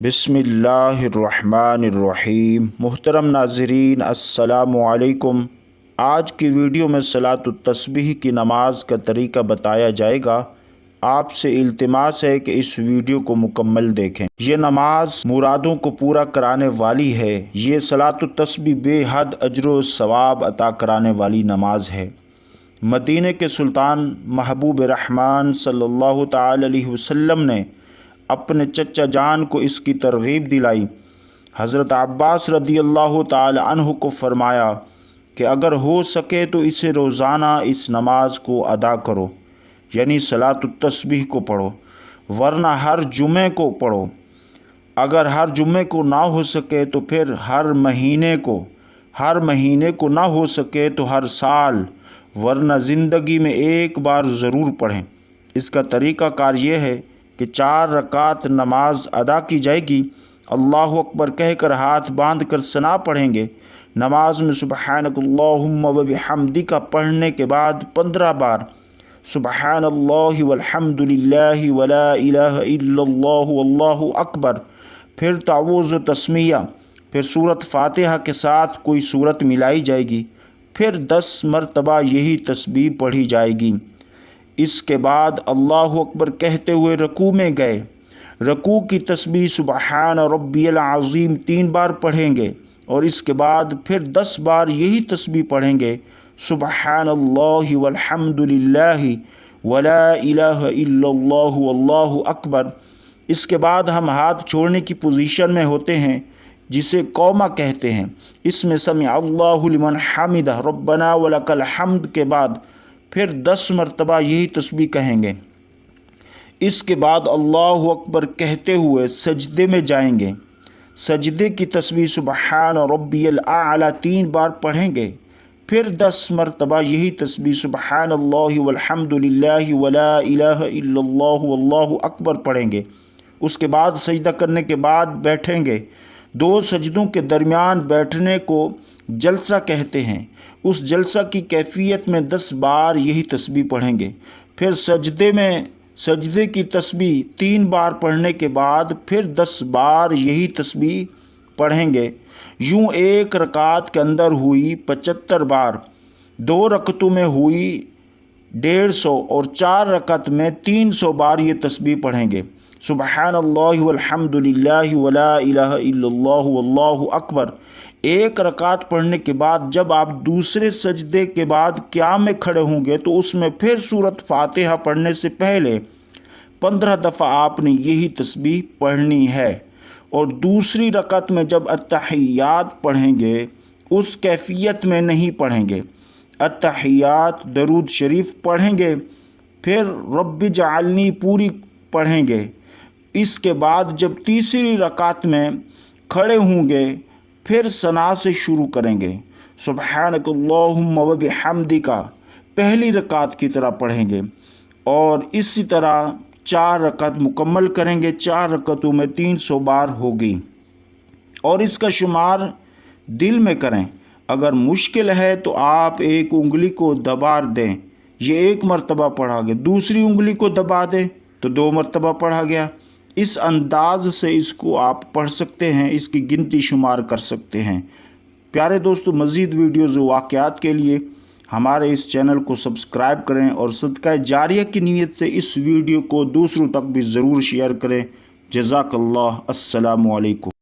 बिस्मिल्लाहिर्रहमानिर्रहीम। मुहतरम नाज़रीन, अस्सलामु अलैकुम। आज की वीडियो में सलातुत तस्बीह की नमाज का तरीका बताया जाएगा। आपसे इल्तिमास है कि इस वीडियो को मुकम्मल देखें। ये नमाज मुरादों को पूरा कराने वाली है। ये सलातुत तस्बीह बेहद अजर सवाब अता कराने वाली नमाज है। मदीने के सुल्तान महबूब रहमान सल्लल्लाहु ताला अलैहि वसल्लम ने अपने चचा जान को इसकी तरगीब दिलाई। हज़रत अब्बास रदी अल्लाह ताला अन्हु को फरमाया कि अगर हो सके तो इसे रोज़ाना इस नमाज को अदा करो, यानी सलातुत तस्बीह को पढ़ो, वरना हर जुमे को पढ़ो। अगर हर जुमे को ना हो सके तो फिर हर महीने को ना हो सके तो हर साल, वरना ज़िंदगी में एक बार ज़रूर पढ़ें। इसका तरीक़ा कार ये है कि 4 रकात नमाज अदा की जाएगी। अल्लाहु अकबर कहकर हाथ बांध कर सना पढ़ेंगे। नमाज में सुबहानकल्लाहुम्मा व बिहम्दिका पढ़ने के बाद 15 बार सुबहानल्लाहि वल्हम्दुलिल्लाहि वला इलाहा इल्लल्लाहु वल्लाहु अकबर, फिर तावुज़ व तस्मिया, फिर सूरत फातिहा के साथ कोई सूरत मिलाई जाएगी, फिर 10 मरतबा यही तस्बीह पढ़ी जाएगी। इसके बाद अल्लाहु अकबर कहते हुए रकू में गए। रकू की तस्बीह सुबहान रब्बियल अज़ीम 3 बार पढ़ेंगे और इसके बाद फिर 10 बार यही तस्बीह पढ़ेंगे, सुबहानल्लाहि वल्हम्दुलिल्लाहि वला इलाहा इल्लल्लाहु वल्लाहु अकबर। इसके बाद हम हाथ छोड़ने की पोजीशन में होते हैं, जिसे कौमा कहते हैं। इसमें समी अल्लाहु लिमन हमिदा रब्बना वलकल हम्द के बाद फिर 10 मरतबा यही तस्बीह कहेंगे। इसके बाद अल्लाहु अकबर कहते हुए सजदे में जाएंगे। सजदे की तस्बीह सुबहान रब्बियल आला 3 बार पढ़ेंगे, फिर 10 मरतबा यही तस्बीह सुबहानल्लाहि वल्हम्दुलिल्लाहि वला इलाहा इल्लल्लाहु वल्लाहु अकबर पढ़ेंगे। उसके बाद सजदा करने के बाद बैठेंगे। 2 सजदों के दरमियान बैठने को जलसा कहते हैं। उस जलसा की कैफियत में 10 बार यही तस्बीह पढ़ेंगे। फिर सजदे की तस्बीह 3 बार पढ़ने के बाद फिर 10 बार यही तस्बीह पढ़ेंगे। यूँ एक रकात के अंदर हुई 75 बार, 2 रकतों में हुई 150 और 4 रकत में 300 बार ये तस्बीह पढ़ेंगे। सुबहानल्लाहि वल्हम्दुलिल्लाहि वला इलाहा इल्लल्लाहु वल्लाहु अकबर। एक रकात पढ़ने के बाद जब आप दूसरे सजदे के बाद क़याम में खड़े होंगे तो उसमें फिर सूरत फातिहा पढ़ने से पहले 15 दफ़ा आपने यही तस्बीह पढ़नी है। और दूसरी रकात में जब अत्तहियात पढ़ेंगे उस कैफियत में नहीं पढ़ेंगे। अत्तहियात दरूद शरीफ पढ़ेंगे, फिर रब्बि जअलनी पूरी पढ़ेंगे। इसके बाद जब तीसरी रकात में खड़े होंगे फिर सना से शुरू करेंगे। सुबहानकल्लाहुम्मा व बिहम्दिका पहली रकात की तरह पढ़ेंगे और इसी तरह 4 रकात मुकम्मल करेंगे। 4 रकातों में 300 बार होगी और इसका शुमार दिल में करें। अगर मुश्किल है तो आप एक उंगली को दबा दें, ये 1 मरतबा पढ़ा गया। दूसरी उंगली को दबा दें तो 2 मरतबा पढ़ा गया। इस अंदाज से इसको आप पढ़ सकते हैं, इसकी गिनती शुमार कर सकते हैं। प्यारे दोस्तों, मज़ीद वीडियोज़ व वाक़यात के लिए हमारे इस चैनल को सब्सक्राइब करें और सदका जारिया की नीयत से इस वीडियो को दूसरों तक भी ज़रूर शेयर करें। जज़ाकल्लाह। अस्सलामु अलैकुम।